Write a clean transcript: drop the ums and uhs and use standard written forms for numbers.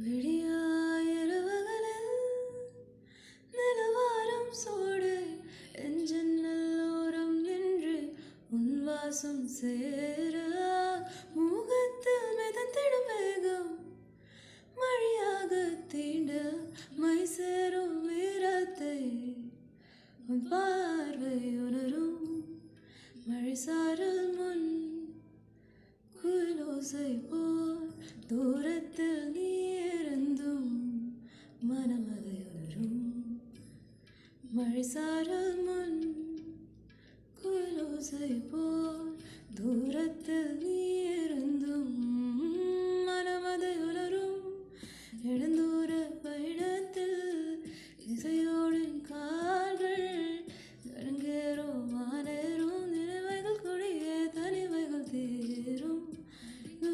விடியாயிரவுகளில் நிலவாரம் சூடு என் ஜன்னலோரம் நின்று உன் வாசம் சேர முகத்தில் மிதந்திடும் வேகம் மழையாக தீண்ட மை சேரும் வீரத்தை உன் பார்வை உணரும் மழை சாரல் முன் குயிலோசை போ